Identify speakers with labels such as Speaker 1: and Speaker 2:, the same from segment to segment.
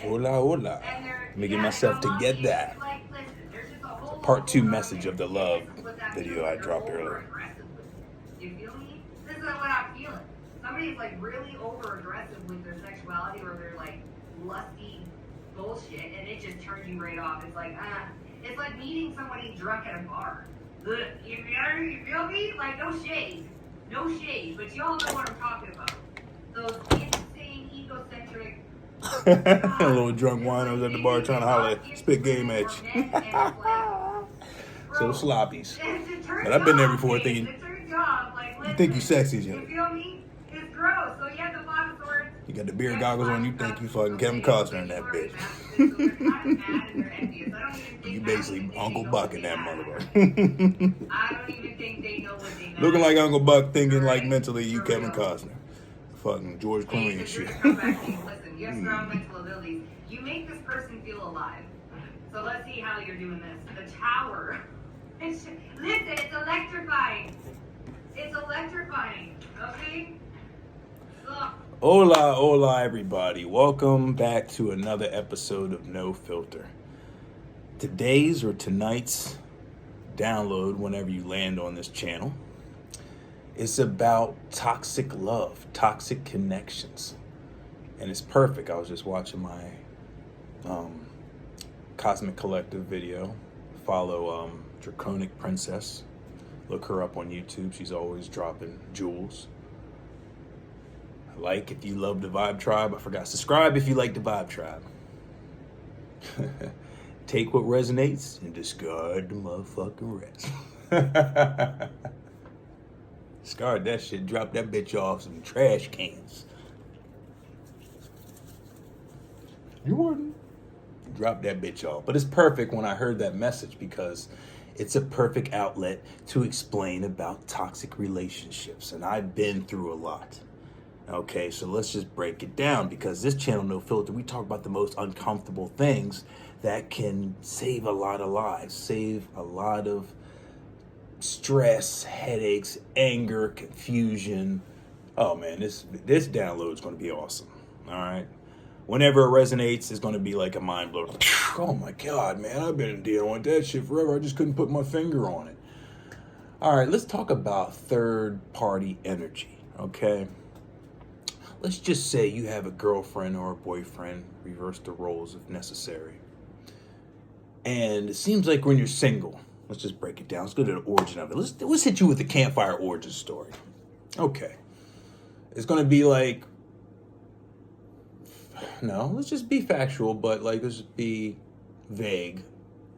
Speaker 1: Hola, hola. Let me get myself together. It's a part 2 message of the love video I dropped earlier.
Speaker 2: You feel me? This is what I'm feeling. Somebody's like really over aggressive with their sexuality or their like lusty bullshit, and it just turns you right off. It's like meeting somebody drunk at a bar. You feel me? Like no shade, but y'all know what I'm talking about. Those insane, egocentric.
Speaker 1: A little drunk winos at the bar trying to holler, spit game at you. So sloppies. But I've been there before thinking, you think you sexy, Jimmy.
Speaker 2: You feel me? It's gross. So you have the bottom sword.
Speaker 1: You got the beer goggles on, you think you fucking Kevin Costner in that bitch. You basically Uncle Buck in that motherfucker.
Speaker 2: I don't even think they know what they know.
Speaker 1: Looking like Uncle Buck, thinking like mentally you Kevin Costner. Fucking George Clooney and shit.
Speaker 2: Listen, you have strong mental abilities. You make this person feel alive. So let's see how you're doing this. The tower. Listen, it's electrifying. It's electrifying. Okay? Ugh.
Speaker 1: Hola, everybody. Welcome back to another episode of No Filter. Today's or tonight's download, whenever you land on this channel, is about toxic love, toxic connections. And it's perfect. I was just watching my Cosmic Collective video. Follow Draconic Princess. Look her up on YouTube. She's always dropping jewels. Like if you love the Vibe Tribe. I forgot. Subscribe if you like the Vibe Tribe. Take what resonates and discard the motherfucking rest. Discard that shit. Drop that bitch off some trash cans. You wouldn't. Drop that bitch off. But it's perfect when I heard that message because it's a perfect outlet to explain about toxic relationships. And I've been through a lot. Okay, so let's just break it down because this channel, No Filter, we talk about the most uncomfortable things that can save a lot of lives, save a lot of stress, headaches, anger, confusion. Oh man, this download is going to be awesome. All right. Whenever it resonates, it's going to be like a mind blow. Oh my God, man, I've been dealing with that shit forever. I just couldn't put my finger on it. All right, let's talk about third party energy. Okay. Let's just say you have a girlfriend or a boyfriend, reverse the roles if necessary. And it seems like when you're single, let's just break it down. Let's go to the origin of it. Let's hit you with the campfire origin story. Okay. It's going to be like, no, let's just be factual, but like, let's just be vague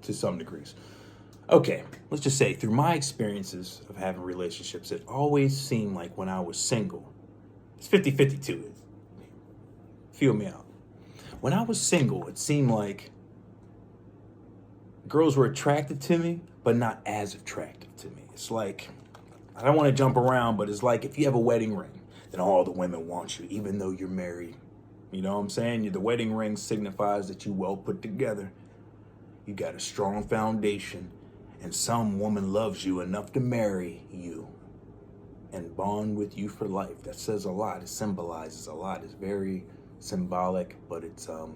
Speaker 1: to some degrees. Okay. Let's just say through my experiences of having relationships, it always seemed like when I was single, it's 50-50 too. Feel me out. When I was single, it seemed like girls were attracted to me, but not as attractive to me. It's like, I don't want to jump around, but it's like if you have a wedding ring, then all the women want you, even though you're married. You know what I'm saying? The wedding ring signifies that you well put together. You got a strong foundation, and some woman loves you enough to marry you and bond with you for life. That says a lot. It symbolizes a lot. It's very symbolic, but it's I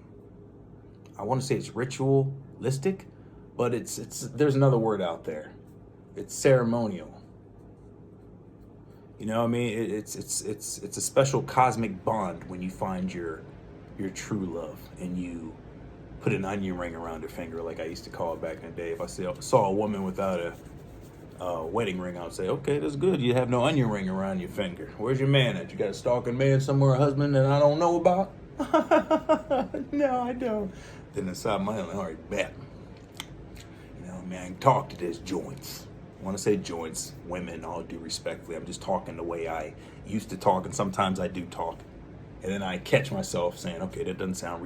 Speaker 1: want to say it's ritualistic, but it's there's another word out there. It's ceremonial. You know what I mean? It's a special cosmic bond when you find your true love and you put an onion ring around her finger, like I used to call it back in the day. If I saw a woman without a wedding ring, I would say, okay, that's good. You have no onion ring around your finger. Where's your man at? You got a stalking man somewhere, a husband that I don't know about? No, I don't. Then inside my head, all right, bet. You know, man, talk to this joints. When I say joints, women, all due respectfully, I'm just talking the way I used to talk, and sometimes I do talk. And then I catch myself saying, okay, that doesn't sound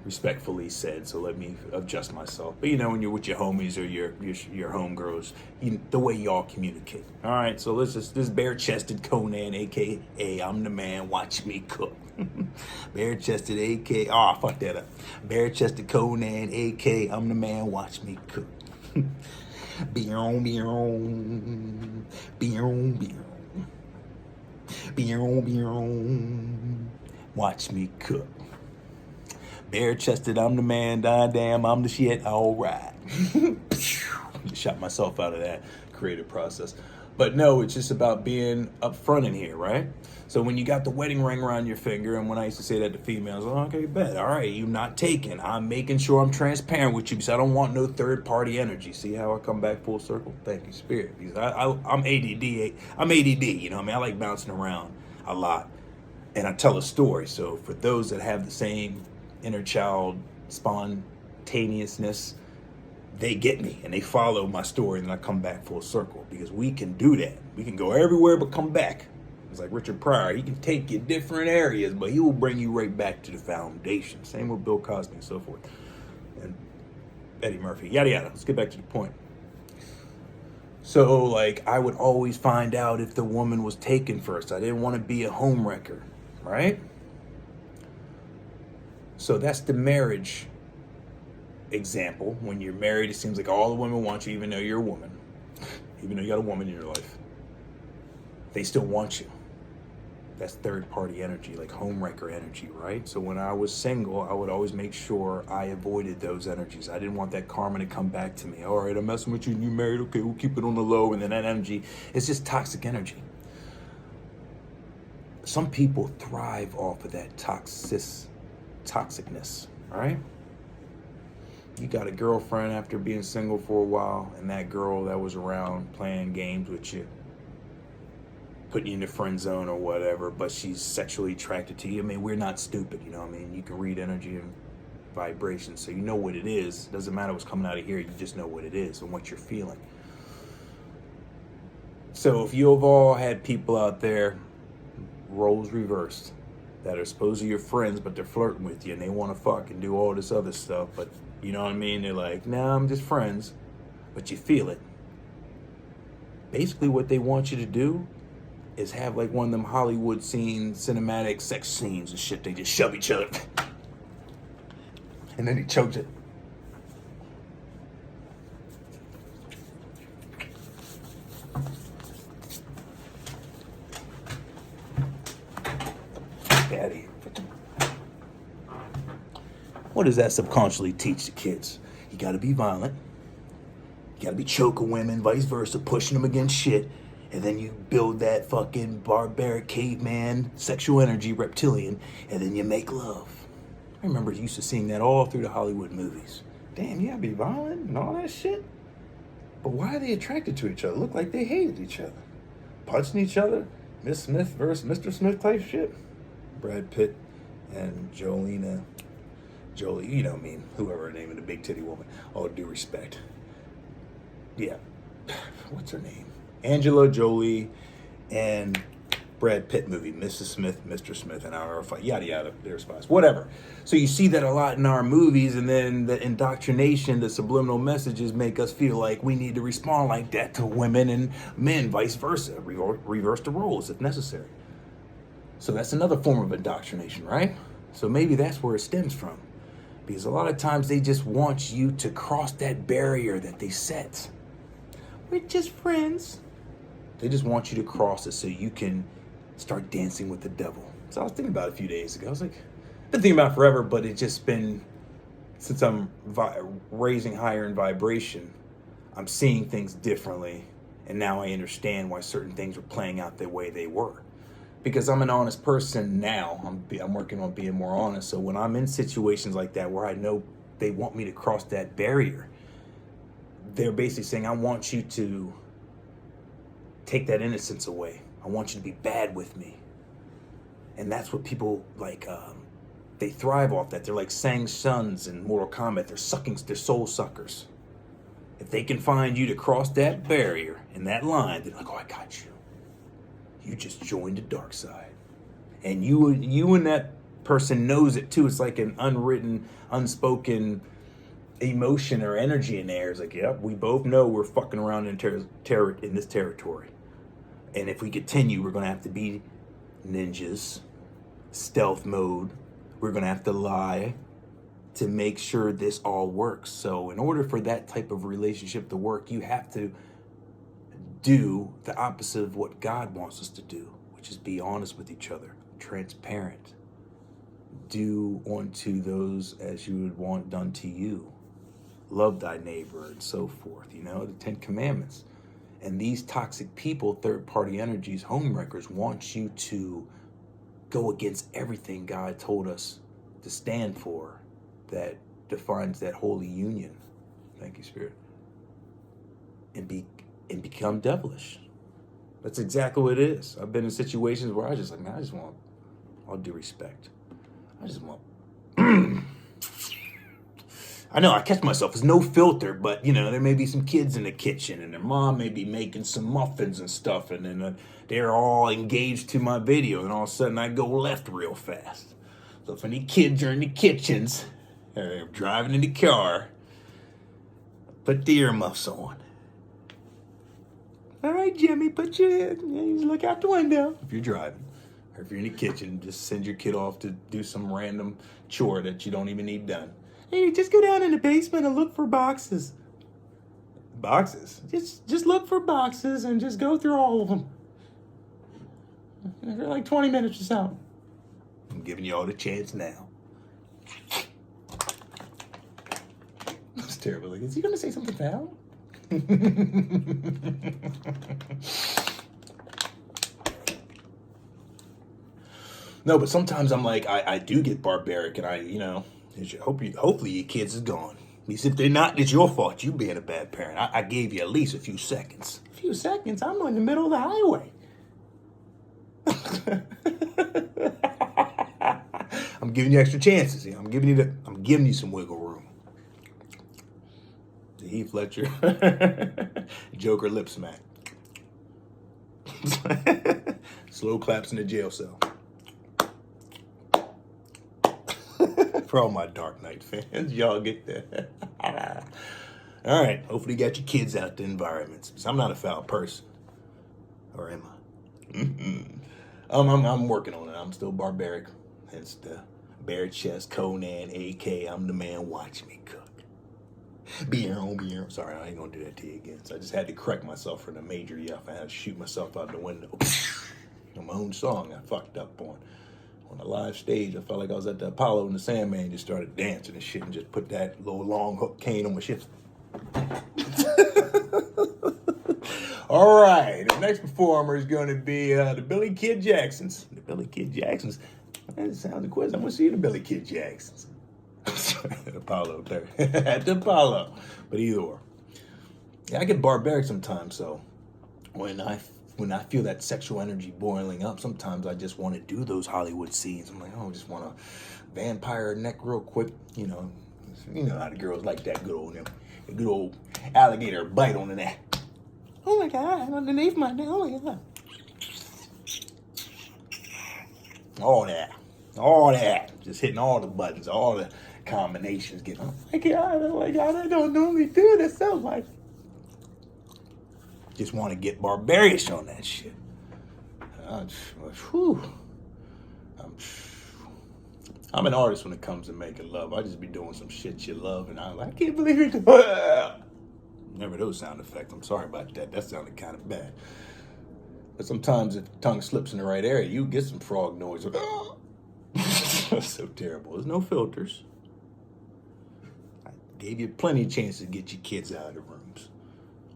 Speaker 1: respectfully said, so let me adjust myself. But you know, when you're with your homies or your homegirls, the way y'all communicate. All right, so this bare-chested Conan, aka I'm the man, watch me cook. Bare-chested, aka fuck that up. Bare-chested Conan, aka I'm the man, watch me cook. Beer, watch me cook. Bare chested, I'm the man, damn, I'm the shit, all right. Shot myself out of that creative process. But no, it's just about being upfront in here, right? So when you got the wedding ring around your finger, and when I used to say that to females, oh, okay, bet, all right, you're not taking. I'm making sure I'm transparent with you because I don't want no third party energy. See how I come back full circle? Thank you, Spirit. Because I'm ADD. I'm ADD. You know what I mean? I like bouncing around a lot, and I tell a story. So for those that have the same inner child spontaneousness, they get me and they follow my story, and I come back full circle because we can do that. We can go everywhere but come back. It's like Richard Pryor. He can take you different areas, but he will bring you right back to the foundation. Same with Bill Cosby and so forth. And Eddie Murphy, yada yada. Let's get back to the point. So, like, I would always find out if the woman was taken first. I didn't want to be a homewrecker, right? So that's the marriage example. When you're married, it seems like all the women want you, even though you're a woman. Even though you got a woman in your life. They still want you. That's third party energy, like homewrecker energy, right? So when I was single, I would always make sure I avoided those energies. I didn't want that karma to come back to me. All right, I'm messing with you and you married. Okay, we'll keep it on the low. And then that energy, it's just toxic energy. Some people thrive off of that toxicness, right? You got a girlfriend after being single for a while, and that girl that was around playing games with you, putting you in the friend zone or whatever, but she's sexually attracted to you. I mean, we're not stupid, you know what I mean? You can read energy and vibration, so you know what it is. Doesn't matter what's coming out of here, you just know what it is and what you're feeling. So if you've all had people out there, roles reversed, that are supposedly your friends, but they're flirting with you and they want to fuck and do all this other stuff, but you know what I mean? They're like, nah, I'm just friends, but you feel it. Basically what they want you to do is have like one of them Hollywood scenes, cinematic sex scenes and shit. They just shove each other. And then he chokes it. Daddy. What does that subconsciously teach the kids? You gotta be violent. You gotta be choking women, vice versa, pushing them against shit. And then you build that fucking barbaric caveman, sexual energy, reptilian, and then you make love. I remember used to seeing that all through the Hollywood movies. Damn, you gotta be violent and all that shit? But why are they attracted to each other? Look like they hated each other. Punching each other? Miss Smith versus Mr. Smith type shit? Brad Pitt and Jolie, you know what I mean, whoever her name, the big titty woman. All due respect. Yeah. What's her name? Angela Jolie and Brad Pitt movie, Mrs. Smith, Mr. Smith, and our fight, yada yada, their spies, whatever. So you see that a lot in our movies, and then the indoctrination, the subliminal messages make us feel like we need to respond like that to women and men, vice versa, reverse the roles if necessary. So that's another form of indoctrination, right? So maybe that's where it stems from. Because a lot of times they just want you to cross that barrier that they set. We're just friends. They just want you to cross it so you can start dancing with the devil. So I was thinking about it a few days ago. I was like, I've been thinking about it forever, but it's just been, since I'm raising higher in vibration, I'm seeing things differently. And now I understand why certain things were playing out the way they were. Because I'm an honest person now. I'm working on being more honest. So when I'm in situations like that where I know they want me to cross that barrier, they're basically saying, I want you to take that innocence away. I want you to be bad with me. And that's what people like, they thrive off that. They're like Shang Tsung's in Mortal Kombat. They're soul suckers. If they can find you to cross that barrier and that line, they're like, oh, I got you. You just joined the dark side. And you and that person knows it too. It's like an unwritten, unspoken emotion or energy in there. It's like, yep, we both know we're fucking around in this territory. And if we continue, we're going to have to be ninjas, stealth mode. We're going to have to lie to make sure this all works. So in order for that type of relationship to work, you have to do the opposite of what God wants us to do, which is be honest with each other, transparent. do unto those as you would want done to you. Love thy neighbor and so forth, the 10 Commandments. And these toxic people, third-party energies, homewreckers, want you to go against everything God told us to stand for that defines that holy union. Thank you, Spirit. And become devilish. That's exactly what it is. I've been in situations where I just like, man, I just want all due respect. I just want I know I catch myself. It's no filter, but there may be some kids in the kitchen and their mom may be making some muffins and stuff, and then they're all engaged to my video, and all of a sudden I go left real fast. So if any kids are in the kitchens, or they're driving in the car, put the earmuffs on. All right, Jimmy, put your look out the window if you're driving. Or if you're in the kitchen, just send your kid off to do some random chore that you don't even need done. Hey, just go down in the basement and look for boxes. Boxes? Just look for boxes and just go through all of them. For like 20 minutes or so. I'm giving you all the chance now. That's terrible. Like, is he going to say something foul? No, but sometimes I'm like, I do get barbaric, and hopefully your kids is gone. At least if they're not, it's your fault. You being a bad parent. I gave you at least a few seconds. A few seconds? I'm in the middle of the highway. I'm giving you extra chances. I'm giving you some wiggle room. The Heath Ledger Joker lip smack. Slow claps in the jail cell. For all my Dark Knight fans, y'all get that. All right, hopefully you got your kids out the environments, because I'm not a foul person. Or am I? I'm working on it. I'm still barbaric. Hence the bare chest, Conan, AK, I'm the man, watch me cook. Be your own. Sorry, I ain't gonna do that to you again. So I just had to correct myself for the major yuff. I had to shoot myself out the window. On my own song I fucked up on. On the live stage, I felt like I was at the Apollo, and the Sandman just started dancing and shit and just put that little long hook cane on my shit. All right, the next performer is going to be the Billy Kid Jacksons. The Billy Kid Jacksons. That sounds a quiz. I'm going to see the Billy Kid Jacksons. At Apollo there. At the Apollo. But either or. Yeah, I get barbaric sometimes, so when I feel that sexual energy boiling up, sometimes I just want to do those Hollywood scenes. I'm like, I just want to vampire neck real quick. You know how the girls like that good old alligator bite on the neck. Oh my God, underneath my neck. Oh my God. All that. Just hitting all the buttons, all the combinations. Getting, oh my God, I don't normally do this so much. Just want to get barbarious on that shit. I'm an artist when it comes to making love. I just be doing some shit you love, and I'm like, I can't believe it. Never those sound effects. I'm sorry about that. That sounded kind of bad. But sometimes if the tongue slips in the right area, you get some frog noise. That's so terrible. There's no filters. I gave you plenty of chances to get your kids out of the rooms.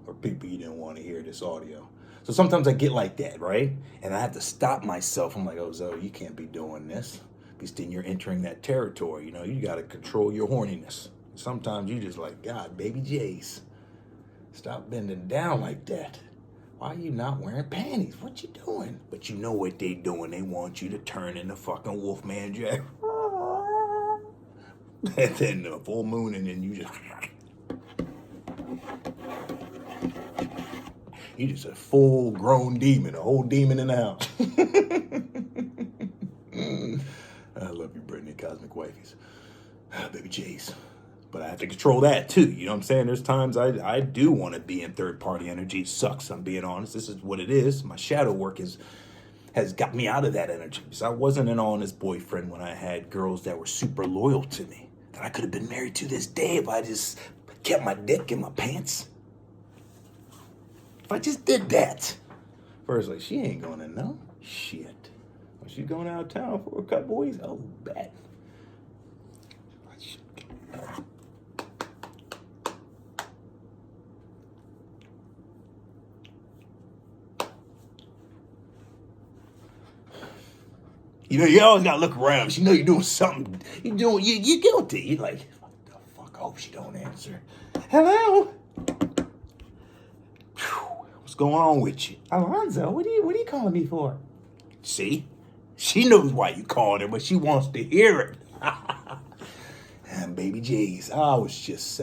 Speaker 1: Or people you didn't want to hear this audio. So sometimes I get like that, right? And I have to stop myself. I'm like, oh, Zoe, you can't be doing this. Because then you're entering that territory. You got to control your horniness. Sometimes you just like, God, baby Jace, stop bending down like that. Why are you not wearing panties? What you doing? But you know what they doing. They want you to turn into fucking Wolfman Jack. And then the full moon, and then you just... You just a full-grown demon, a whole demon in the house. I love you, Brittany, Cosmic Wifeys. Baby Jace. But I have to control that, too. You know what I'm saying? There's times I do want to be in third-party energy. It sucks, I'm being honest. This is what it is. My shadow work has got me out of that energy. Because I wasn't an honest boyfriend when I had girls that were super loyal to me. That I could have been married to this day if I just kept my dick in my pants. If I just did that. First, like, she ain't gonna know. Shit. Well, she's going out of town for a couple weeks. Oh, bad. You know, you always gotta look around. You know you're doing something. You're guilty. You're like, what the fuck? I hope she don't answer. Hello? What's going on with you? Alonzo, what are you calling me for? See? She knows why you called her, but she wants to hear it. And baby J's, I was just,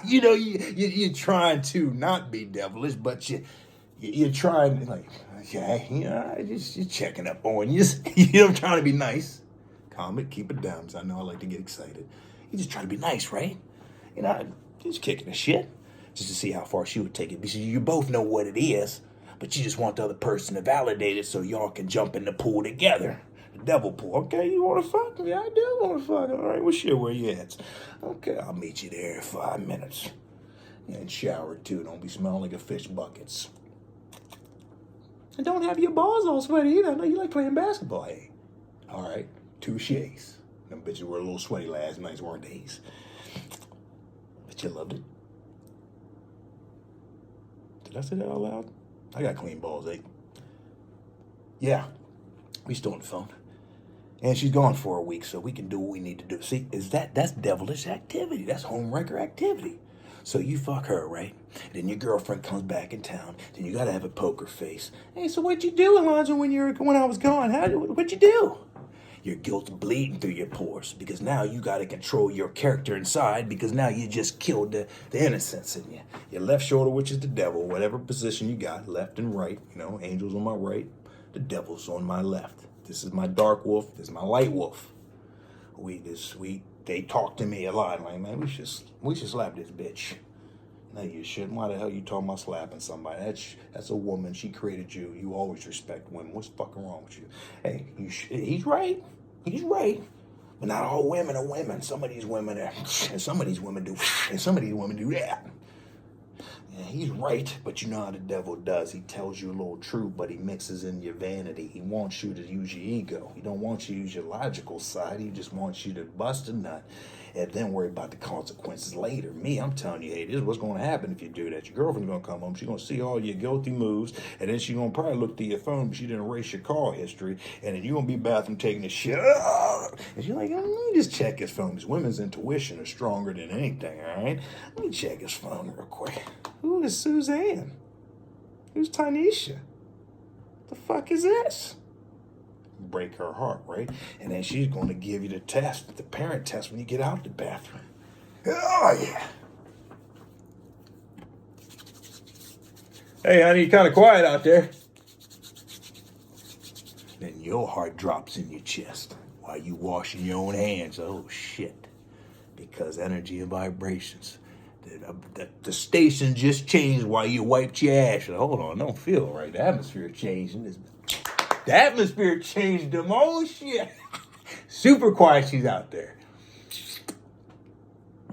Speaker 1: you're trying to not be devilish, but you're trying, like, okay, you're checking up on you. You're trying to be nice. Calm it, keep it down, because I know I like to get excited. You just try to be nice, right? Just kicking the shit, just to see how far she would take it, because you both know what it is, but you just want the other person to validate it so y'all can jump in the pool together. The devil pool. Okay, you want to fuck? Yeah, I do want to fuck. All right, well, shit, where you at? Okay, I'll meet you there in 5 minutes. And shower, too. Don't be smelling like a fish buckets. And don't have your balls all sweaty either. I know you like playing basketball. Hey, all right, touches. Them bitches were a little sweaty last night, weren't they? But you loved it. Did I say that out loud? I got clean balls, eh? Yeah, we still on the phone. And she's gone for a week, so we can do what we need to do. See, that's devilish activity. That's homewrecker activity. So you fuck her, right? Then your girlfriend comes back in town. Then you gotta have a poker face. Hey, so what'd you do, Alonzo, when I was gone? What'd you do? Your guilt's bleeding through your pores because now you gotta control your character inside because now you just killed the innocence in you. Your left shoulder, which is the devil, whatever position you got, left and right. Angels on my right, the devil's on my left. This is my dark wolf. This is my light wolf. They talk to me a lot. Like, man, we should slap this bitch. No, you shouldn't. Why the hell you talking about slapping somebody? That's a woman. She created you. You always respect women. What's fucking wrong with you? Hey, he's right. He's right. But not all women are women. Some of these women are, and some of these women do, and some of these women do that. Yeah, he's right, but you know how the devil does. He tells you a little truth, but he mixes in your vanity. He wants you to use your ego. He don't want you to use your logical side. He just wants you to bust a nut and then worry about the consequences later. Me, I'm telling you, hey, this is what's going to happen if you do that. Your girlfriend's going to come home. She's going to see all your guilty moves, and then she's going to probably look through your phone, but she didn't erase your call history, and then you're going to be bathroom taking a shit. And she's like, let me just check his phone. Because women's intuition is stronger than anything, all right? Let me check his phone real quick. Who is Suzanne? Who's Tanisha? The fuck is this? Break her heart, right? And then she's going to give you the test, the parent test, when you get out the bathroom. Oh, yeah. Hey, honey, you're kind of quiet out there. Then your heart drops in your chest while you washing your own hands. Oh, shit. Because energy and vibrations. The station just changed while you wiped your ass. Hold on, don't feel right. The atmosphere changed. The atmosphere changed them. Oh, shit. Super quiet, she's out there.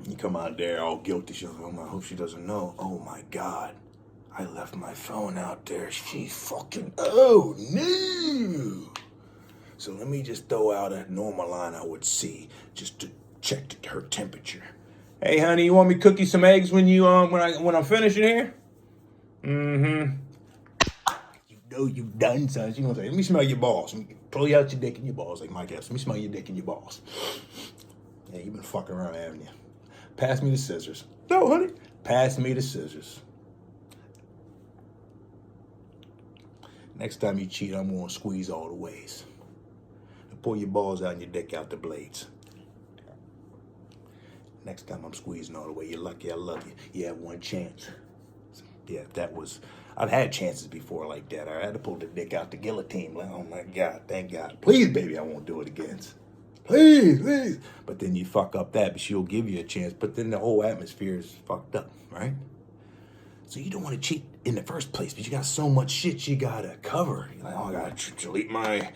Speaker 1: You come out there all guilty. She's like, I hope she doesn't know. Oh, my God. I left my phone out there. She's fucking, oh, no. So let me just throw out a normal line I would see just to check her temperature. Hey, honey, you want me to cook you some eggs when I'm finishing here? Mm-hmm. You know you've done something. She's gonna say, let me smell your balls. Pull you out your dick and your balls, like my guess. Let me smell your dick and your balls. Yeah, you've been fucking around, haven't you? Pass me the scissors. No, honey. Pass me the scissors. Next time you cheat, I'm gonna squeeze all the ways. And pull your balls out and your dick out the blades. Next time I'm squeezing all the way. You're lucky I love you. You have one chance. Yeah, I've had chances before like that. I had to pull the dick out the guillotine. Like, oh my God, thank God. Please, baby, I won't do it again. Please. But then you fuck up that, but she'll give you a chance. But then the whole atmosphere is fucked up, right? So you don't want to cheat in the first place, but you got so much shit you gotta cover. You're like, oh, I gotta delete my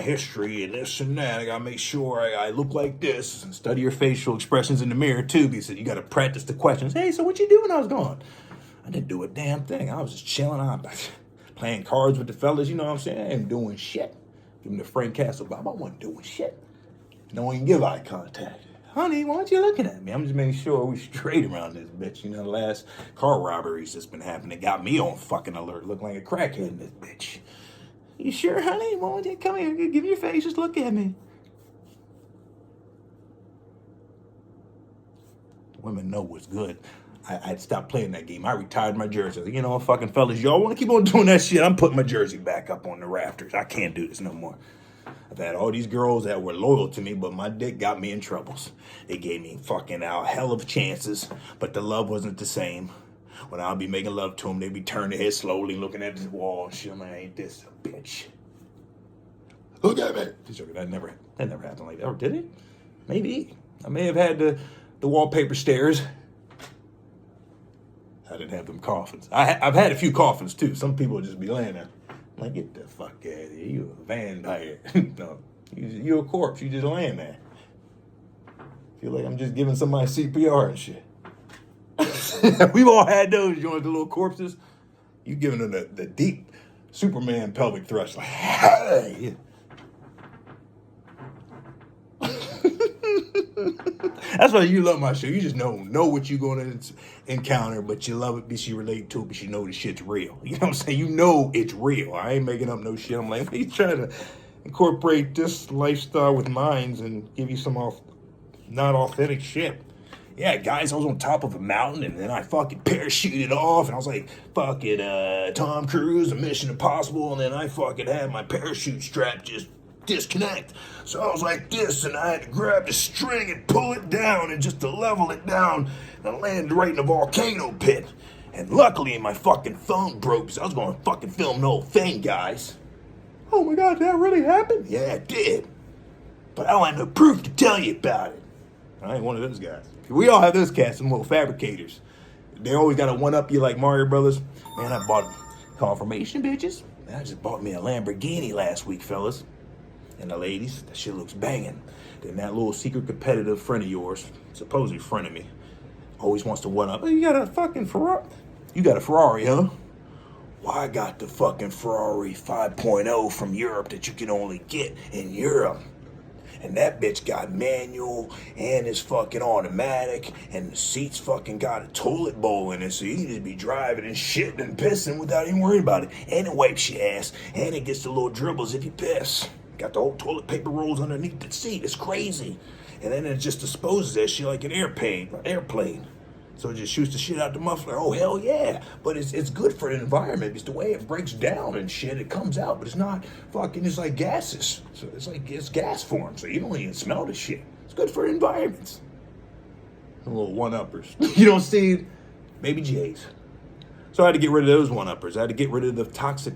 Speaker 1: history and this and that. I gotta make sure I look like this and study your facial expressions in the mirror too, because you gotta practice the questions. Hey, so what you do when I was gone? I didn't do a damn thing. I was just chilling out, playing cards with the fellas, you know what I'm saying? I ain't doing shit. Give him the Frank Castle vibe. I wasn't doing shit. Don't even give eye contact. honey, why aren't you looking at me? I'm just making sure we straight around this bitch. You know, the last car robberies that's been happening got me on fucking alert, looking like a crackhead in this bitch. You sure, honey? Why don't you come here? Give me your face, just look at me. Women know what's good. I stopped playing that game. I retired my jersey. You know, fucking fellas, y'all want to keep on doing that shit? I'm putting my jersey back up on the rafters. I can't do this no more. I've had all these girls that were loyal to me, but my dick got me in troubles. They gave me fucking a hell of chances, but the love wasn't the same. When I'll be making love to them, they'd be turning their head slowly, looking at this wall and shit. I'm like, ain't this a bitch? Look at me. That never happened like that. Or did it? Maybe. I may have had the wallpaper stairs. I didn't have them coffins. I've had a few coffins too. Some people just be laying there. I'm like, get the fuck out of here. You a vampire. No, you a corpse. You just laying there. Feel like I'm just giving somebody CPR and shit. We've all had those. You know, the little corpses. You giving them the deep Superman pelvic thrust. Like, hey. That's why you love my show. You just know what you're going to encounter, but you love it because you relate to it, but you know the shit's real. You know what I'm saying? You know it's real. I ain't making up no shit. I'm like, he's trying to incorporate this lifestyle with mines and give you some not authentic shit. Yeah, guys, I was on top of a mountain, and then I fucking parachuted off, and I was like, fucking Tom Cruise, a Mission Impossible, and then I fucking had my parachute strap just disconnect. So I was like this, and I had to grab the string and pull it down, and just to level it down, and I landed right in a volcano pit. And luckily, my fucking phone broke, because I was going to fucking film the whole thing, guys. Oh my God, that really happened? Yeah, it did. But I don't have no proof to tell you about it. I ain't one of those guys. We all have those cats, some little fabricators. They always got to one-up you like Mario Brothers. Man, I bought confirmation, bitches. Man, I just bought me a Lamborghini last week, fellas. And the ladies, that shit looks banging. Then that little secret competitive friend of yours, supposedly friend of me, always wants to one-up. Oh, you got a fucking Ferrari? You got a Ferrari, huh? Well, I got the fucking Ferrari 5.0 from Europe that you can only get in Europe. And that bitch got manual, and it's fucking automatic, and the seats fucking got a toilet bowl in it, so you can just be driving and shitting and pissing without even worrying about it. And it wipes your ass, and it gets the little dribbles if you piss. Got the whole toilet paper rolls underneath the seat. It's crazy. And then it just disposes that shit like an airplane. So it just shoots the shit out the muffler. Oh, hell yeah. But it's good for the environment because the way it breaks down and shit, it comes out. But it's not fucking, it's like gases. So it's gas form. So you don't even smell the shit. It's good for the environment. The little one-uppers. You don't see Baby J's. So I had to get rid of those one-uppers. I had to get rid of the toxic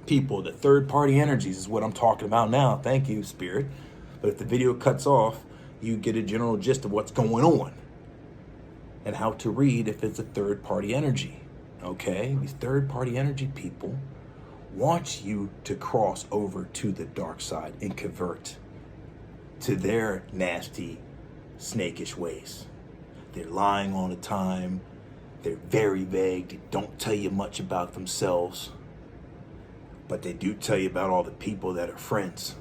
Speaker 1: people. The third-party energies is what I'm talking about now. Thank you, Spirit. But if the video cuts off, you get a general gist of what's going on. And how to read if it's a third-party energy, okay? These third-party energy people want you to cross over to the dark side and convert to their nasty, snakish ways. They're lying all the time. They're very vague. They don't tell you much about themselves. But they do tell you about all the people that are friends,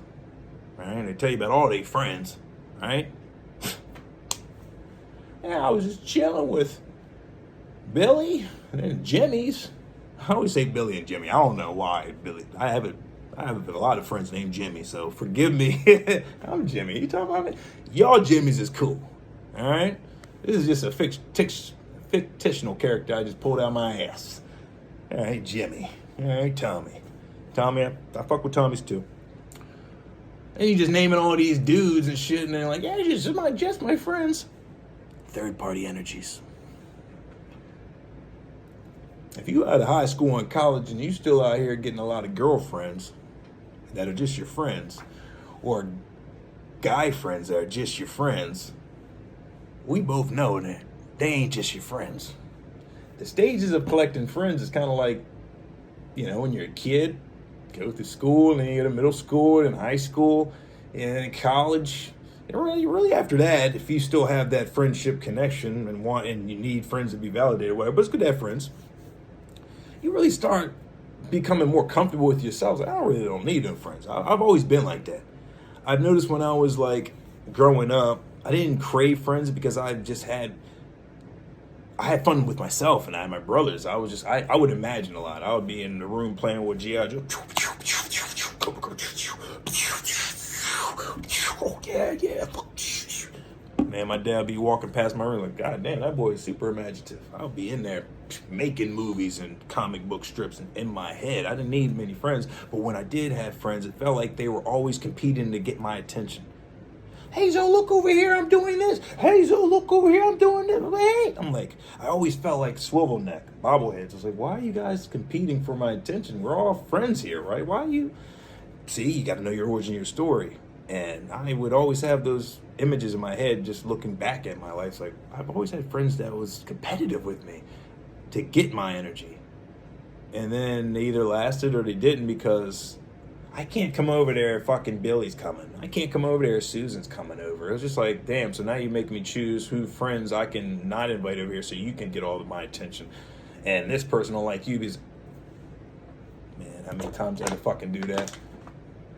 Speaker 1: right? They tell you about all their friends, right? Yeah, I was just chilling with Billy and then Jimmy's. I always say Billy and Jimmy. I don't know why Billy. I have a lot of friends named Jimmy, so forgive me. I'm Jimmy. You talking about me? Y'all Jimmy's is cool. All right? This is just a fictional character I just pulled out my ass. All right, Jimmy. All right, Tommy. Tommy, I fuck with Tommy's too. And you just naming all these dudes and shit, and they're like, yeah, just my friends. Third-party energies. If you out of high school and college and you still out here getting a lot of girlfriends that are just your friends, or guy friends that are just your friends, we both know that they ain't just your friends. The stages of collecting friends is kind of like, you know, when you're a kid, go through school, and then you get to middle school and high school, and then in college. And really after that, if you still have that friendship connection and you need friends to be validated, whatever, but it's good to have friends, you really start becoming more comfortable with yourself. Like, I don't need no friends. I've always been like that. I've noticed when I was like growing up, I didn't crave friends because I had fun with myself and I had my brothers. I would imagine a lot. I would be in the room playing with G.I. Joe. Yeah. Man, my dad would be walking past my room like, God damn, that boy is super imaginative. I'll be in there making movies and comic book strips in my head. I didn't need many friends, but when I did have friends, it felt like they were always competing to get my attention. Hey, Zoe, look over here, I'm doing this. Hey, Zoe, look over here, I'm doing this. Hey. I'm like, I always felt like swivel neck, bobbleheads. I was like, why are you guys competing for my attention? We're all friends here, right? Why are you? See, you got to know your origin, your story. And I would always have those images in my head just looking back at my life. It's like, I've always had friends that was competitive with me to get my energy. And then they either lasted or they didn't because I can't come over there if fucking Billy's coming. I can't come over there if Susan's coming over. It was just like, damn, so now you make me choose who friends I can not invite over here so you can get all of my attention. And this person don't like you because, man, how many times I had to fucking do that?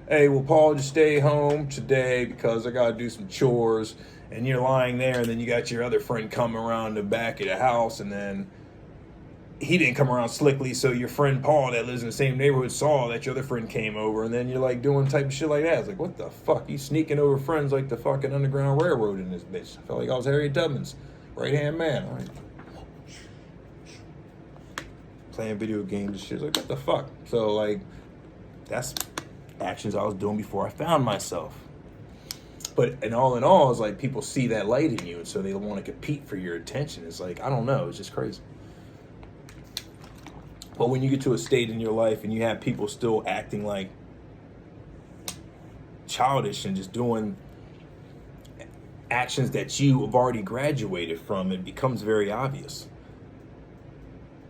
Speaker 1: Hey, well, Paul, just stay home today because I got to do some chores. And you're lying there, and then you got your other friend coming around the back of the house, and then he didn't come around slickly, so your friend Paul that lives in the same neighborhood saw that your other friend came over, and then you're like doing type of shit like that. It's like, what the fuck? You sneaking over friends like the fucking Underground Railroad in this bitch. I felt like I was Harriet Tubman's right-hand man. All right. Playing video games and shit. Like, what the fuck? So, like, that's actions I was doing before I found myself. But in all, it's like people see that light in you, and so they want to compete for your attention. It's like, I don't know. It's just crazy. But when you get to a state in your life and you have people still acting like childish and just doing actions that you have already graduated from, it becomes very obvious.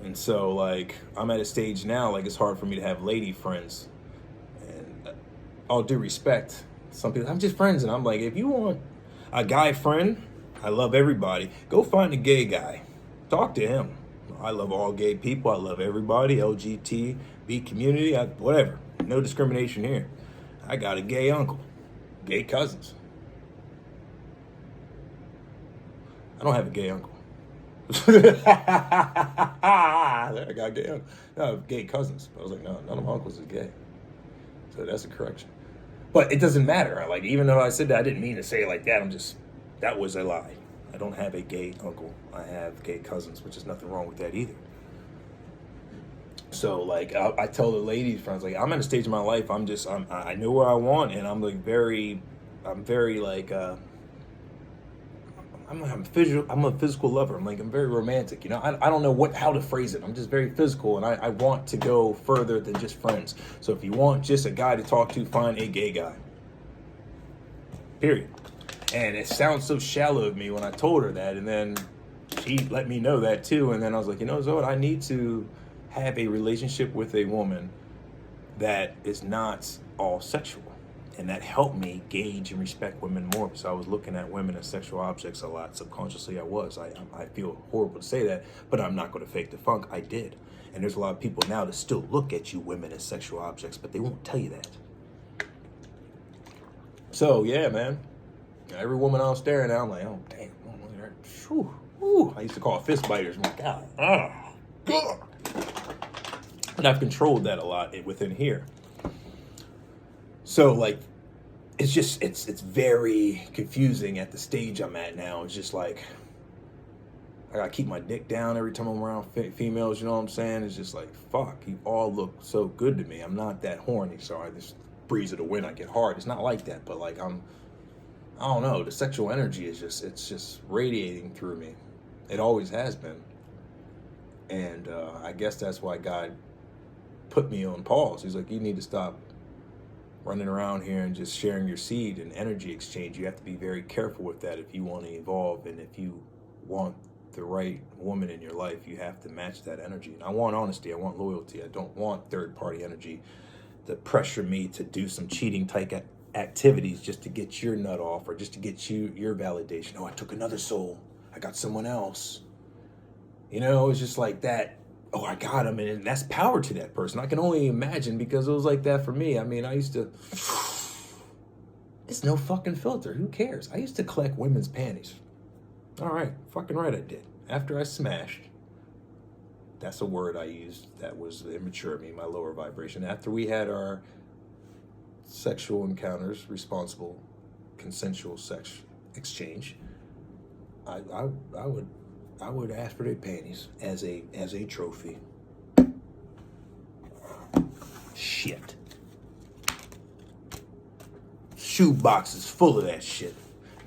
Speaker 1: And so, like, I'm at a stage now, like, it's hard for me to have lady friends. And all due respect, some people, I'm just friends. And I'm like, if you want a guy friend, I love everybody. Go find a gay guy. Talk to him. I love all gay people. I love everybody, LGBT community, whatever. No discrimination here. I got a gay uncle, gay cousins. I don't have a gay uncle. I got gay uncle. No, gay cousins. I was like, no, none of my uncles is gay. So that's a correction. But it doesn't matter. Like, even though I said that, I didn't mean to say it like that. That was a lie. I don't have a gay uncle. I have gay cousins, which is nothing wrong with that either. So, like, I tell the ladies friends, like, I'm at a stage in my life. I know where I want, and I'm like I'm a physical lover. I'm very romantic. You know, I don't know how to phrase it. I'm just very physical, and I want to go further than just friends. So if you want just a guy to talk to, find a gay guy. Period. And it sounds so shallow of me when I told her that, and then she let me know that too. And then I was like, you know, Zoe, I need to have a relationship with a woman that is not all sexual. And that helped me gauge and respect women more. So I was looking at women as sexual objects a lot. Subconsciously, I was. I feel horrible to say that, but I'm not going to fake the funk. I did. And there's a lot of people now that still look at you women as sexual objects, but they won't tell you that. So, yeah, man. Every woman I was staring at, I'm like, oh, damn. I used to call it fist biters. I'm like, God. And I've controlled that a lot within here. So, like, it's very confusing at the stage I'm at now. It's just like, I gotta keep my dick down every time I'm around females, you know what I'm saying? It's just like, fuck, you all look so good to me. I'm not that horny, so I just breeze of the wind, I get hard. It's not like that, but like I don't know, the sexual energy is just radiating through me. It always has been. And I guess that's why God put me on pause. He's like, you need to stop running around here and just sharing your seed and energy exchange. You have to be very careful with that if you want to evolve, and if you want the right woman in your life, you have to match that energy. And I want honesty, I want loyalty. I don't want third-party energy to pressure me to do some cheating type activities just to get your nut off, or just to get your validation. Oh, I took another soul. I got someone else. You know, it's just like that. Oh, I got him, and that's power to that person. I can only imagine, because it was like that for me. I mean, I used to It's no fucking filter. Who cares? I used to collect women's panties. All right, fucking right I did. After I smashed, that's a word I used that was immature of me, my lower vibration. After we had our sexual encounters, responsible, consensual sex exchange, I would ask for their panties as a trophy. Shit. Shoe boxes full of that shit.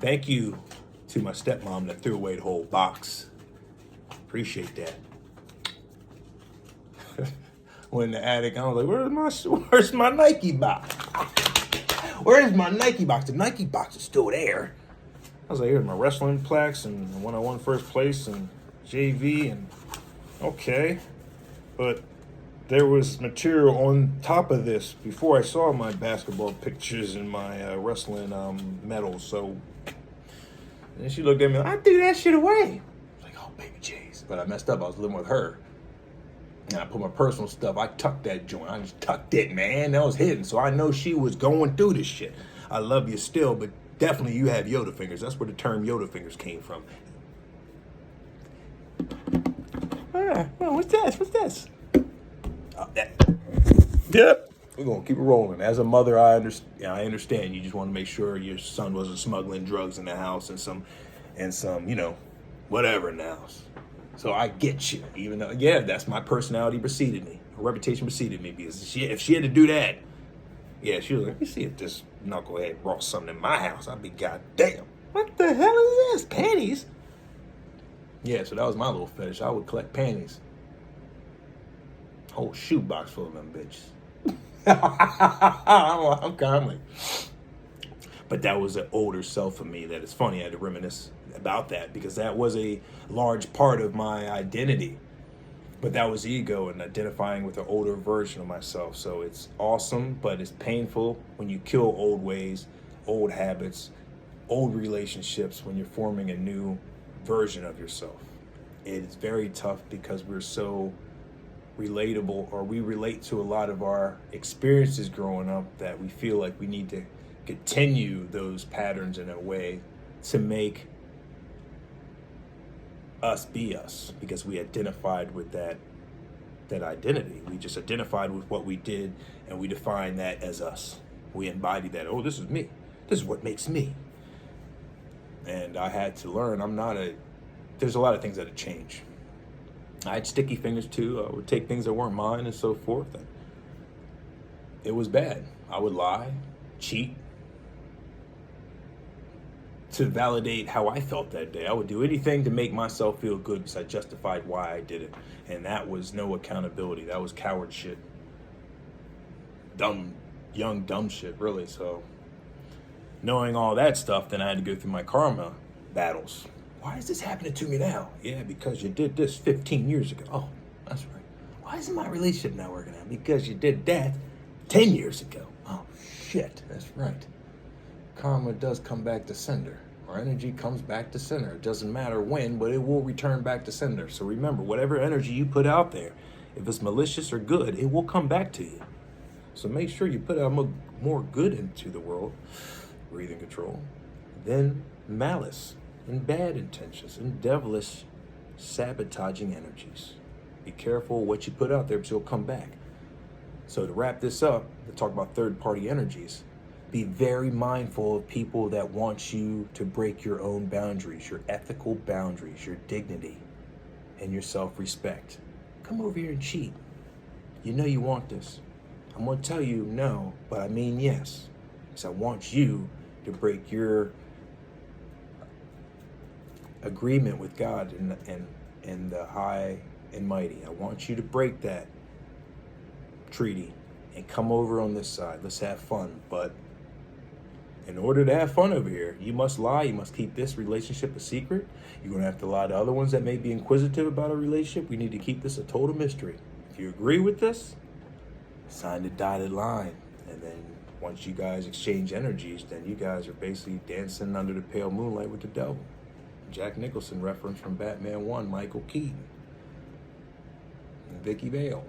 Speaker 1: Thank you to my stepmom that threw away the whole box. Appreciate that. When the attic, I was like, where's my Nike box? Where's my Nike box? The Nike box is still there. I was like, here's my wrestling plaques and when I won first place and JV and okay. But there was material on top of this before I saw my basketball pictures and my wrestling medals. So and she looked at me like, I threw that shit away. I was like, oh, baby J's. But I messed up. I was living with her. And I put my personal stuff. I tucked that joint. I just tucked it, man. That was hidden. So I know she was going through this shit. I love you still, but definitely you have Yoda fingers. That's where the term Yoda fingers came from. What's this? What's this? Yep. We're going to keep it rolling. As a mother, I understand. You just want to make sure your son wasn't smuggling drugs in the house and some, whatever in the house. So I get you, even though, yeah, that's my personality preceded me. Her reputation preceded me because if she had to do that, yeah, she was like, let me see if this knucklehead brought something in my house. I'd be goddamn. What the hell is this? Panties? Yeah, so that was my little fetish. I would collect panties. Whole shoebox full of them bitches. I'm kind of like, but that was an older self of me that it's funny. I had to reminisce about that because that was a large part of my identity. But that was ego and identifying with an older version of myself. So it's awesome, but it's painful when you kill old ways, old habits, old relationships when you're forming a new version of yourself. It's very tough because we're so relatable, or we relate to a lot of our experiences growing up that we feel like we need to continue those patterns in a way to make us be us, because we identified with that identity. We just identified with what we did and we defined that as us. We embodied that. Oh, this is me. This is what makes me. And I had to learn there's a lot of things that had changed. I had sticky fingers too. I would take things that weren't mine and so forth. And it was bad. I would lie, cheat, to validate how I felt that day. I would do anything to make myself feel good because I justified why I did it. And that was no accountability. That was coward shit. Dumb shit, really. So knowing all that stuff, then I had to go through my karma battles. Why is this happening to me now? Yeah, because you did this 15 years ago. Oh, that's right. Why isn't my relationship not working out? Because you did that 10 years ago. Oh, shit. That's right. Karma does come back to sender. Our energy comes back to sender. It doesn't matter when, but it will return back to sender. So remember, whatever energy you put out there, if it's malicious or good, it will come back to you. So make sure you put out more good into the world, breathing control, than malice and bad intentions and devilish sabotaging energies. Be careful what you put out there because it'll come back. So to wrap this up, to talk about third-party energies, be very mindful of people that want you to break your own boundaries, your ethical boundaries, your dignity, and your self-respect. Come over here and cheat. You know you want this. I'm going to tell you no, but I mean yes. Because I want you to break your agreement with God and the high and mighty. I want you to break that treaty and come over on this side. Let's have fun. But in order to have fun over here, you must lie. You must keep this relationship a secret. You're going to have to lie to other ones that may be inquisitive about a relationship. We need to keep this a total mystery. If you agree with this, sign the dotted line. And then once you guys exchange energies, then you guys are basically dancing under the pale moonlight with the devil. Jack Nicholson reference from Batman 1, Michael Keaton. And Vicky Vale.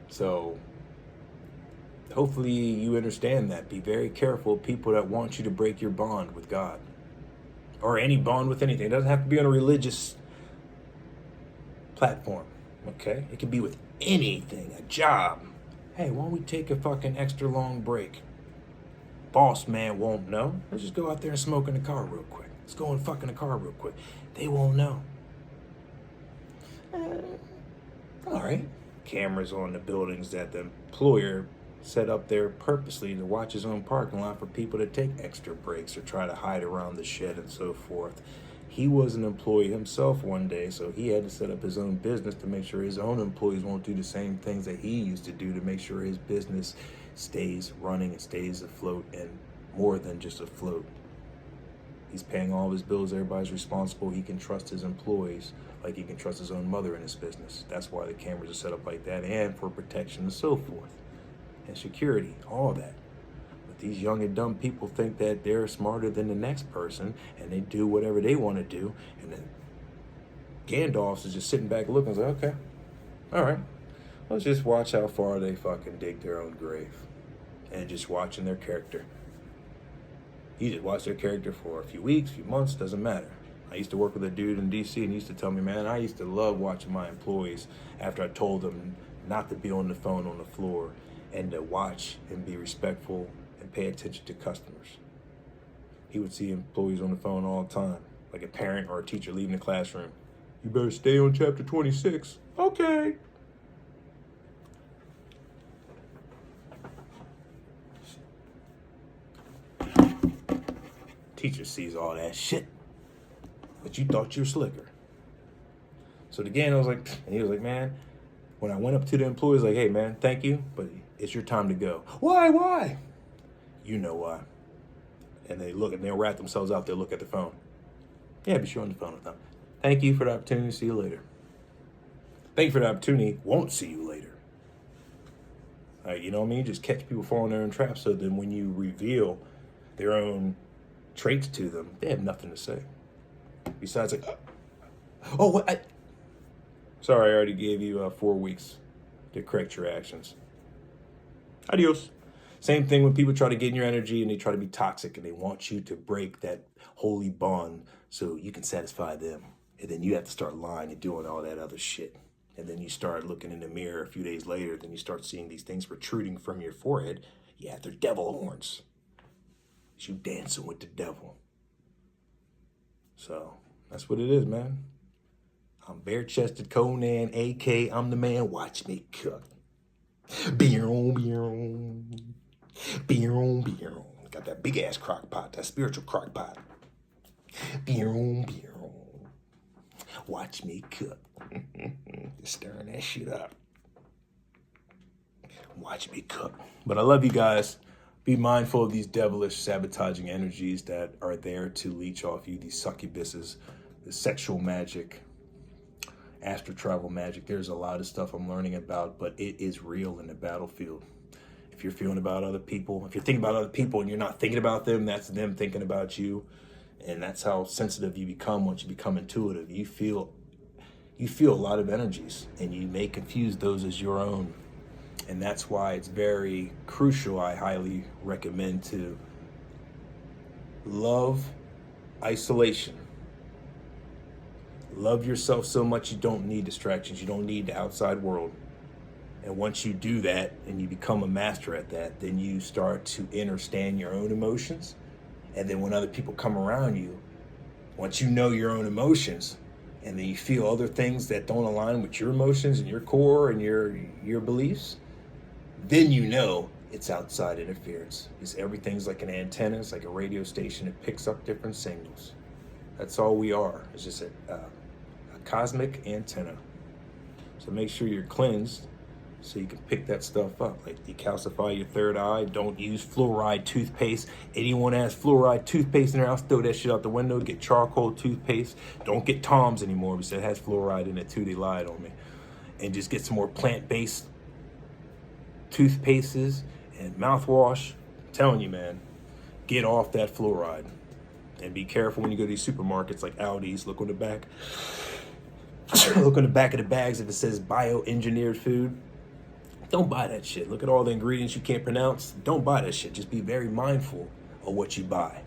Speaker 1: So Hopefully you understand that. Be very careful of people that want you to break your bond with God. Or any bond with anything. It doesn't have to be on a religious platform. Okay? It can be with anything. A job. Hey, why don't we take a fucking extra long break? Boss man won't know. Let's just go out there and smoke in the car real quick. Let's go and fuck in the car real quick. They won't know. All right. Cameras on the buildings that the employer set up there purposely to watch his own parking lot for people to take extra breaks or try to hide around the shed and so forth. He was an employee himself one day, so he had to set up his own business to make sure his own employees won't do the same things that he used to do to make sure his business stays running and stays afloat, and more than just afloat. He's paying all of his bills. Everybody's responsible. He can trust his employees like he can trust his own mother in his business. That's why the cameras are set up like that, and for protection and so forth, and security, all that. But these young and dumb people think that they're smarter than the next person, and they do whatever they want to do. And then Gandalf is just sitting back looking, like, okay, all right, let's just watch how far they fucking dig their own grave, and just watching their character. You just watch their character for a few weeks, few months, doesn't matter. I used to work with a dude in DC, and he used to tell me, man, I used to love watching my employees after I told them not to be on the phone on the floor and to watch and be respectful and pay attention to customers. He would see employees on the phone all the time, like a parent or a teacher leaving the classroom. You better stay on chapter 26. Okay. Teacher sees all that shit, but you thought you were slicker. So again, I was like, and he was like, man, when I went up to the employees, like, hey man, thank you, but it's your time to go. Why? You know why. And they look and they'll rat themselves out, they'll look at the phone. Yeah, be sure on the phone with them. Thank you for the opportunity, see you later. Thank you for the opportunity, won't see you later. All right, you know what I mean? Just catch people falling in their own traps, so then when you reveal their own traits to them, they have nothing to say. Besides, like, oh, what? Sorry, I already gave you 4 weeks to correct your actions. Adios. Same thing when people try to get in your energy and they try to be toxic and they want you to break that holy bond so you can satisfy them. And then you have to start lying and doing all that other shit. And then you start looking in the mirror a few days later, then you start seeing these things protruding from your forehead. Yeah, they're devil horns. You dancing with the devil. So that's what it is, man. I'm bare-chested Conan, AK, I'm the man, watch me cook. Beer on. Got that big ass crock pot, that spiritual crock pot. Beer on. Watch me cook. Just stirring that shit up. Watch me cook. But I love you guys. Be mindful of these devilish, sabotaging energies that are there to leech off you, these succubuses, the sexual magic, astral travel magic. There's a lot of stuff I'm learning about, but it is real in the battlefield. If you're feeling about other people, if you're thinking about other people and you're not thinking about them, that's them thinking about you. And that's how sensitive you become once you become intuitive. You feel a lot of energies, and you may confuse those as your own. And that's why it's very crucial. I highly recommend to love isolation. Love yourself so much you don't need distractions. You don't need the outside world. And once you do that and you become a master at that, then you start to understand your own emotions. And then when other people come around you, once you know your own emotions, and then you feel other things that don't align with your emotions and your core and your beliefs, then you know it's outside interference. Because everything's like an antenna, it's like a radio station. It picks up different signals. That's all we are. It's just a cosmic antenna. So make sure you're cleansed so you can pick that stuff up. Like decalcify your third eye. Don't use fluoride toothpaste. Anyone has fluoride toothpaste in their house, throw that shit out the window. Get charcoal toothpaste. Don't get Tom's anymore because it has fluoride in it too. They lied on me. And just get some more plant-based toothpastes and mouthwash. I'm telling you, man, get off that fluoride. And be careful when you go to these supermarkets like Aldi's. Look on the back. Look on the back of the bags if it says bioengineered food. Don't buy that shit. Look at all the ingredients you can't pronounce. Don't buy that shit. Just be very mindful of what you buy.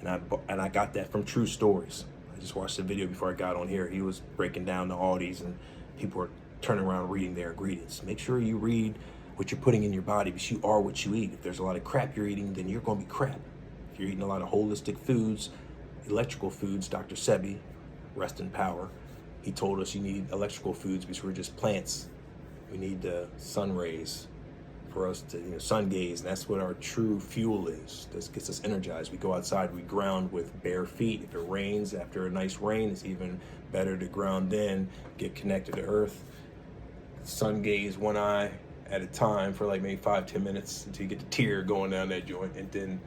Speaker 1: And I got that from True Stories. I just watched the video before I got on here. He was breaking down the Aldi's and people are turning around reading their ingredients. Make sure you read what you're putting in your body because you are what you eat. If there's a lot of crap you're eating, then you're going to be crap. If you're eating a lot of holistic foods, electrical foods, Dr. Sebi, rest in power, he told us you need electrical foods because we're just plants. We need the sun rays for us to, sun gaze, and that's what our true fuel is. This gets us energized. We go outside, we ground with bare feet. If it rains, after a nice rain, it's even better to ground in, get connected to earth. Sun gaze one eye at a time for like maybe 5-10 minutes until you get the tear going down that joint, and then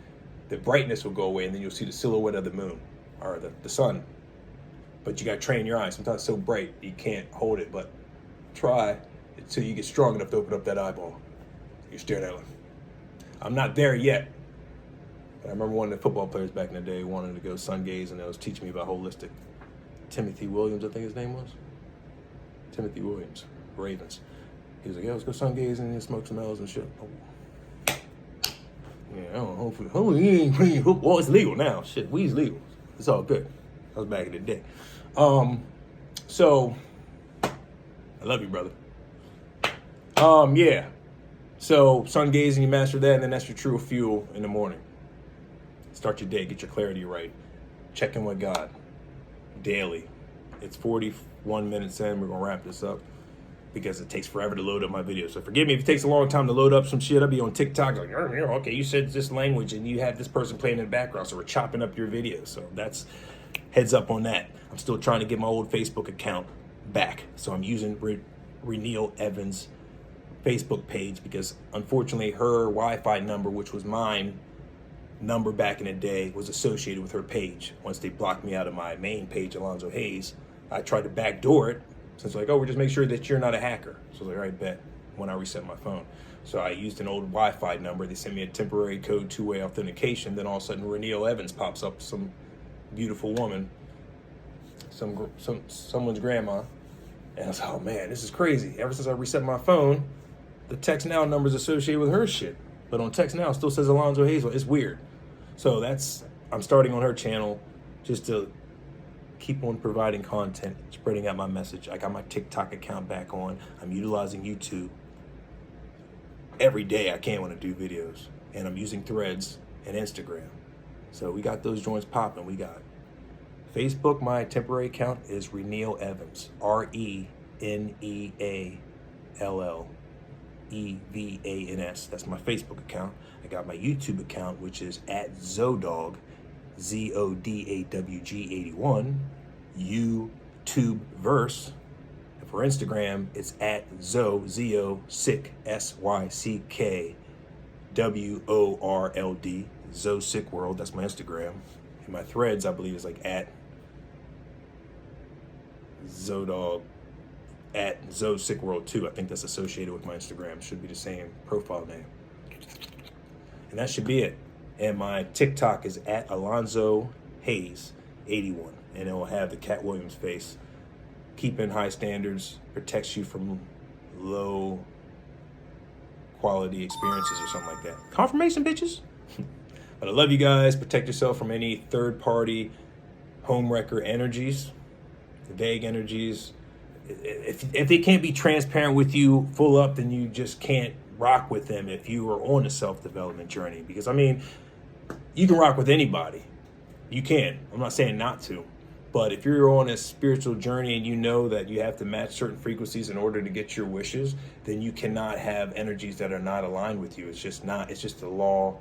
Speaker 1: the brightness will go away, and then you'll see the silhouette of the moon or the sun. But you got to train your eyes. Sometimes it's so bright you can't hold it, but try until you get strong enough to open up that eyeball. You're staring at it. I'm not there yet. But I remember one of the football players back in the day wanted to go sun gaze, and they was teaching me about holistic. Timothy Williams, I think his name was. Timothy Williams, Ravens. He was like, yeah, let's go sun gaze and smoke some L's and shit. Oh. Yeah, I don't know. Hopefully he ain't playing football. It's legal now. Shit, weed's legal. It's all good. That was back in the day. So I love you, brother. Yeah. So sun gazing, you master that, and then that's your true fuel in the morning. Start your day, get your clarity right. Check in with God daily. It's 41 minutes in. We're gonna wrap this up because it takes forever to load up my videos. So forgive me if it takes a long time to load up some shit. I'll be on TikTok like, okay, you said this language and you have this person playing in the background, so we're chopping up your videos. So that's heads up on that. I'm still trying to get my old Facebook account back. So I'm using Reneel Evans' Facebook page because unfortunately her Wi-Fi number, which was mine number back in the day, was associated with her page. Once they blocked me out of my main page, Alonzo Hayes, I tried to backdoor it. So it's like, oh, we're just make sure that you're not a hacker. So I was like, all right, bet, when I reset my phone. So I used an old Wi-Fi number. They sent me a temporary code, two-way authentication. Then all of a sudden Reneel Evans pops up, some beautiful woman, someone's grandma. And I was like, oh man, this is crazy. Ever since I reset my phone, the Text Now number is associated with her shit. But on Text Now, it still says Alonzo Hazel. It's weird. So I'm starting on her channel just to keep on providing content, spreading out my message. I got my TikTok account back on. I'm utilizing YouTube every day I can when I do videos. And I'm using Threads and Instagram. So we got those joints popping. We got Facebook. My temporary account is Reneel Evans. RENEALLEVANS. That's my Facebook account. I got my YouTube account, which is at Zodawg, ZODAWG81, YouTube verse. And for Instagram, it's at Zo Sick SYCK WORLD, Zo Sick World. That's my Instagram. And my Threads, I believe, is like at Zodawg, at Zo Sick World 2. I think that's associated with my Instagram. Should be the same profile name. And that should be it. And my TikTok is at Alonzo Hayes 81. And it will have the Cat Williams face. Keeping high standards protects you from low quality experiences or something like that. Confirmation, bitches. But I love you guys. Protect yourself from any third-party homewrecker energies, vague energies. If they can't be transparent with you full up, then you just can't rock with them if you are on a self-development journey. Because, I mean, you can rock with anybody. You can. I'm not saying not to. But if you're on a spiritual journey and you know that you have to match certain frequencies in order to get your wishes, then you cannot have energies that are not aligned with you. It's just not. It's just the law.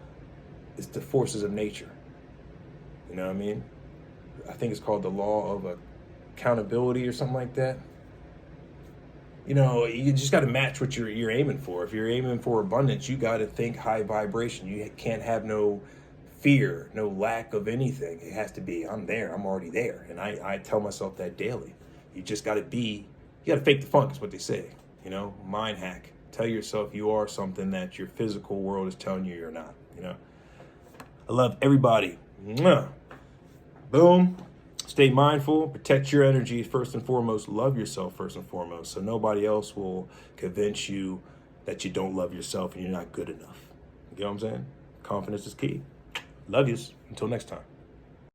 Speaker 1: It's the forces of nature. You know what I mean? I think it's called the law of accountability or something like that. You know, you just got to match what you're aiming for. If you're aiming for abundance, you got to think high vibration. You can't have no fear, no lack of anything. It has to be, I'm there, I'm already there. And I tell myself that daily. You just got to you got to fake the funk is what they say. You know, mind hack. Tell yourself you are something that your physical world is telling you you're not, you know. I love everybody. Mwah. Boom. Stay mindful, protect your energy first and foremost, love yourself first and foremost, so nobody else will convince you that you don't love yourself and you're not good enough. You get what I'm saying? Confidence is key. Love yous. Until next time.